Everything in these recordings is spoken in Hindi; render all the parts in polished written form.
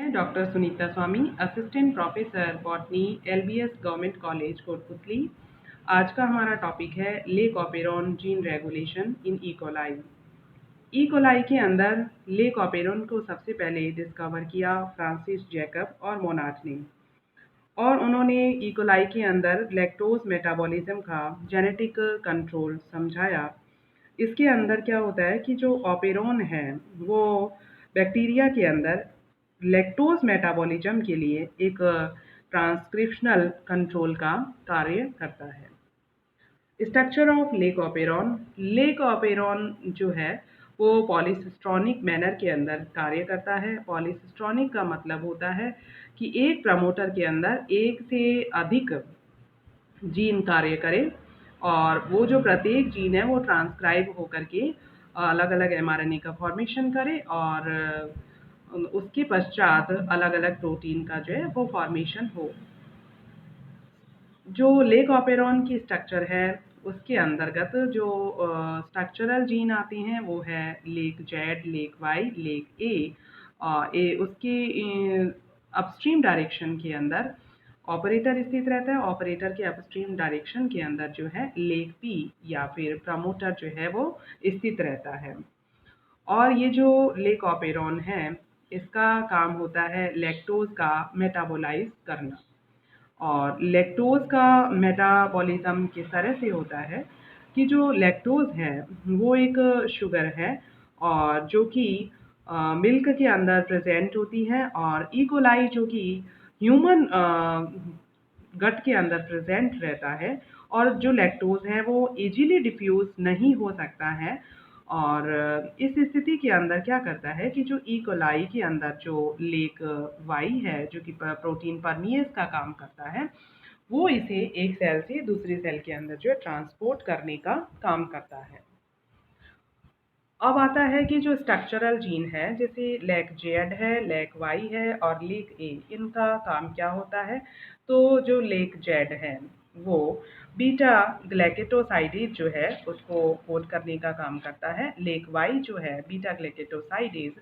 मैं doctor Sunita Swami, assistant professor botany, LBS government college Kotputli. आज का हमारा टॉपिक है lac operon gene regulation in E coli. E coli के अंदर ले कॉपेरॉन को सबसे पहले डिस्कवर किया फ्रांसिस जैकब और मोनाट ने, और उन्होंने इकोलाई के अंदर लैक्टोज मेटाबॉलिज्म का जेनेटिक कंट्रोल समझाया। इसके अंदर क्या होता है कि जो ऑपेरॉन है वो बैक्टीरिया के अंदर लैक्टोज मेटाबॉलिज्म के लिए एक ट्रांसक्रिप्शनल कंट्रोल का कार्य करता है। स्ट्रक्चर ऑफ लेक ऑपेरॉन जो है वो पॉलीसिस्ट्रॉनिक मैनर के अंदर कार्य करता है। पॉलीसिस्ट्रॉनिक का मतलब होता है कि एक प्रमोटर के अंदर एक से अधिक जीन कार्य करे, और वो जो प्रत्येक जीन है वो ट्रांसक्राइब होकर के अलग अलग एमआरएनए का फॉर्मेशन करे, और उसके पश्चात अलग अलग प्रोटीन का जो है वो फॉर्मेशन हो। जो लेक ऑपेरॉन की स्ट्रक्चर है उसके अंतर्गत जो स्ट्रक्चरल जीन आते हैं वो है lac Z, lac Y, lac A उसके अपस्ट्रीम डायरेक्शन के अंदर ऑपरेटर स्थित रहता है। ऑपरेटर के अपस्ट्रीम डायरेक्शन के अंदर जो है लेक पी या फिर प्रमोटर जो है वो स्थित रहता है। और ये जो लेक ऑपेरॉन है इसका काम होता है लैक्टोज का मेटाबोलाइज करना। और लैक्टोज का मेटाबॉलिज्म किस तरह से होता है कि जो लैक्टोज है वो एक शुगर है, और जो कि मिल्क के अंदर प्रेजेंट होती है, और इकोलाई जो कि ह्यूमन गट के अंदर प्रेजेंट रहता है। और जो लैक्टोज है वो इजीली डिफ्यूज नहीं हो सकता है। और इस स्थिति के अंदर क्या करता है कि जो ई कोलाई के अंदर जो लेक वाई है जो कि प्रोटीन परमिएज का काम करता है, वो इसे एक सेल से दूसरे सेल के अंदर जो है ट्रांसपोर्ट करने का काम करता है। अब आता है कि जो स्ट्रक्चरल जीन है जैसे लेक जेड है, लेक वाई है और लेक ए, इनका काम क्या होता है। तो जो लेक जेड है वो बीटा ग्लाइकेटोसाइडेज जो है उसको कोड करने का काम करता है। लेक वाई जो है बीटा ग्लाइकेटोसाइडेज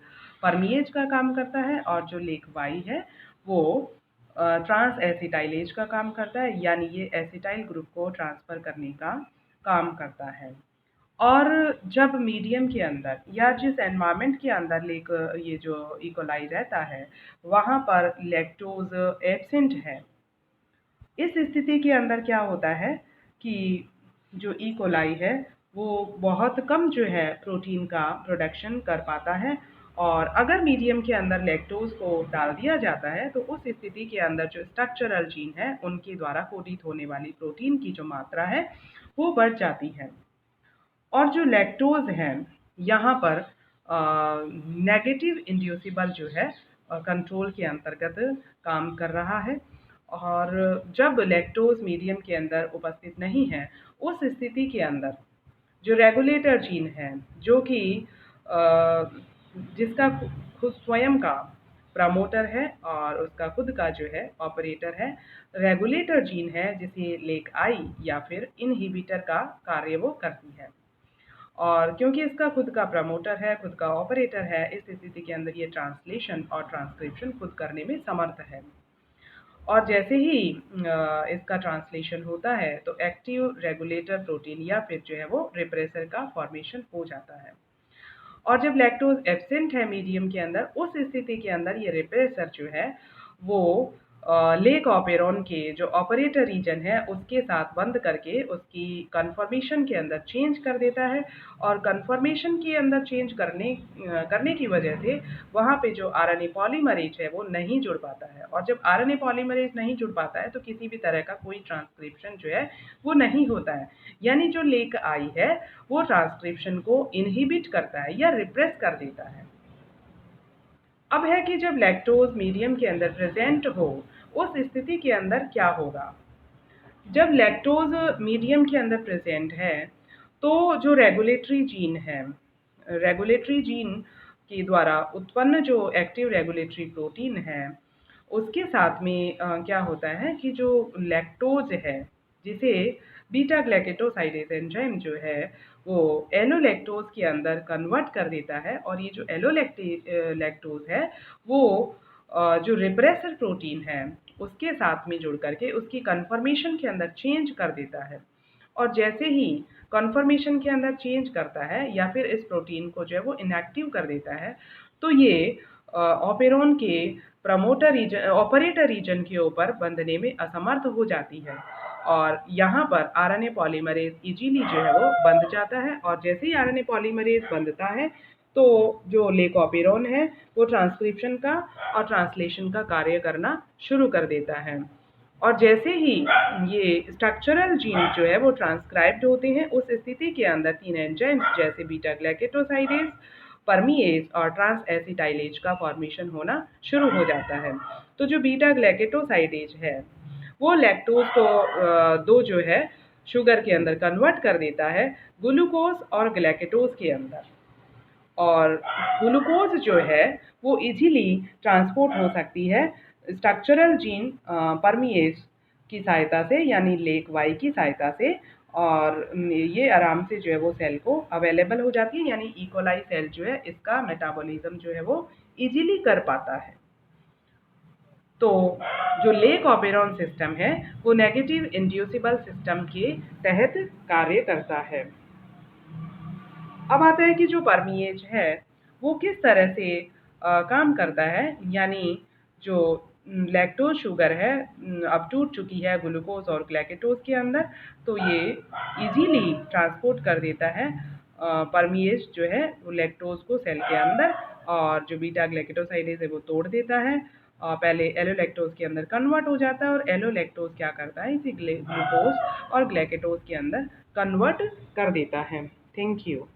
परमिएज का काम करता है, और जो लेक वाई है वो ट्रांस एसिटाइलेज का काम करता है, यानी ये एसिटाइल ग्रुप को ट्रांसफर करने का काम करता है। और जब मीडियम के अंदर या जिस एनवायरनमेंट के अंदर लेक ये जो इकोलाई रहता है वहाँ पर लैक्टोज एब्सेंट है, इस स्थिति के अंदर क्या होता है कि जो इकोलाई है वो बहुत कम जो है प्रोटीन का प्रोडक्शन कर पाता है। और अगर मीडियम के अंदर लैक्टोज को डाल दिया जाता है तो उस स्थिति के अंदर जो स्ट्रक्चरल जीन है उनके द्वारा कोडित होने वाली प्रोटीन की जो मात्रा है वो बढ़ जाती है। और जो लैक्टोज है यहाँ पर नेगेटिव इंड्यूसिबल जो है कंट्रोल के अंतर्गत काम कर रहा है। और जब लैक्टोज मीडियम के अंदर उपस्थित नहीं है उस स्थिति के अंदर जो रेगुलेटर जीन है जो कि जिसका खुद स्वयं का प्रमोटर है और उसका खुद का जो है ऑपरेटर है, रेगुलेटर जीन है जिसे लेक आई या फिर इनहिबिटर का कार्य वो करती है। और क्योंकि इसका खुद का प्रमोटर है, खुद का ऑपरेटर है, इस स्थिति के अंदर ये ट्रांसलेशन और ट्रांसक्रिप्शन खुद करने में समर्थ है। और जैसे ही इसका ट्रांसलेशन होता है तो एक्टिव रेगुलेटर प्रोटीन या फिर जो है वो रिप्रेसर का फॉर्मेशन हो जाता है। और जब लैक्टोज एब्सेंट है मीडियम के अंदर उस स्थिति के अंदर ये रिप्रेसर जो है वो लेक ऑपेरॉन के जो ऑपरेटर रीजन है उसके साथ बंद करके उसकी कन्फर्मेशन के अंदर चेंज कर देता है। और कन्फर्मेशन के अंदर चेंज करने की वजह से वहाँ पे जो आरएनए पॉलीमरेज है वो नहीं जुड़ पाता है, और जब आरएनए पॉलीमरेज नहीं जुड़ पाता है तो किसी भी तरह का कोई ट्रांसक्रिप्शन जो है वो नहीं होता है। यानी जो लेक आई है वो ट्रांसक्रिप्शन को इनहिबिट करता है या रिप्रेस कर देता है। अब है कि जब लैक्टोज मीडियम के अंदर प्रेजेंट हो उस स्थिति के अंदर क्या होगा। जब लैक्टोज मीडियम के अंदर प्रेजेंट है तो जो रेगुलेटरी जीन है, रेगुलेटरी जीन के द्वारा उत्पन्न जो एक्टिव रेगुलेटरी प्रोटीन है उसके साथ में क्या होता है कि जो लैक्टोज है जिसे बीटा ग्लाइकेटोसाइडेज एंजाइम जो है वो एलोलैक्टोज के अंदर कन्वर्ट कर देता है, और ये जो एलोलैक्टोज है वो जो रिप्रेसर प्रोटीन है उसके साथ में जुड़ करके उसकी कन्फर्मेशन के अंदर चेंज कर देता है। और जैसे ही कन्फर्मेशन के अंदर चेंज करता है या फिर इस प्रोटीन को जो है वो इनएक्टिव कर देता है, तो ये ऑपेरॉन के प्रमोटर रीजन ऑपरेटर रीजन के ऊपर बंधने में असमर्थ हो जाती है और यहाँ पर आरएनए पॉलीमरेज इजीली जो है वो बंध जाता है। और जैसे ही आरएनए पॉलीमरेज बंधता है तो जो लेकोपेरॉन है वो ट्रांसक्रिप्शन का और ट्रांसलेशन का कार्य करना शुरू कर देता है। और जैसे ही ये स्ट्रक्चरल जीन जो है वो ट्रांसक्राइब्ड होते हैं, उस स्थिति के अंदर 3 एंजाइम्स जैसे बीटा ग्लाइकेटोसाइडेज, परमीएज और ट्रांस एसिटाइलेज का फॉर्मेशन होना शुरू हो जाता है। तो जो बीटा ग्लाइकेटोसाइडेज है वो लैक्टोज को दो जो है शुगर के अंदर कन्वर्ट कर देता है ग्लूकोज और ग्लाइकेटोज के अंदर। और ग्लूकोज जो है वो इजीली ट्रांसपोर्ट हो सकती है स्ट्रक्चरल जीन परमीएज की सहायता से, यानी लेक वाई की सहायता से। और ये आराम से जो है वो सेल को अवेलेबल हो जाती है, यानी इकोलाई सेल जो है इसका मेटाबॉलिज्म जो है वो इजीली कर पाता है। तो जो लेक ऑपेरॉन सिस्टम है वो नेगेटिव इंड्यूसिबल सिस्टम के तहत कार्य करता है। अब आता है कि जो परमीएज है वो किस तरह से काम करता है, यानी जो लैक्टोज शुगर है अब टूट चुकी है ग्लूकोज और ग्लाइकेटोज के अंदर, तो ये इजीली ट्रांसपोर्ट कर देता है परमीएज जो है वो लैक्टोज को सेल के अंदर, और जो बीटा ग्लाइकेटोसाइडेज है वो तोड़ देता है। पहले एलोलैक्टोज के अंदर कन्वर्ट हो जाता है और एलोलैक्टोज क्या करता है इसे ग्लूकोज और ग्लाइकेटोज के अंदर कन्वर्ट कर देता है। Thank you.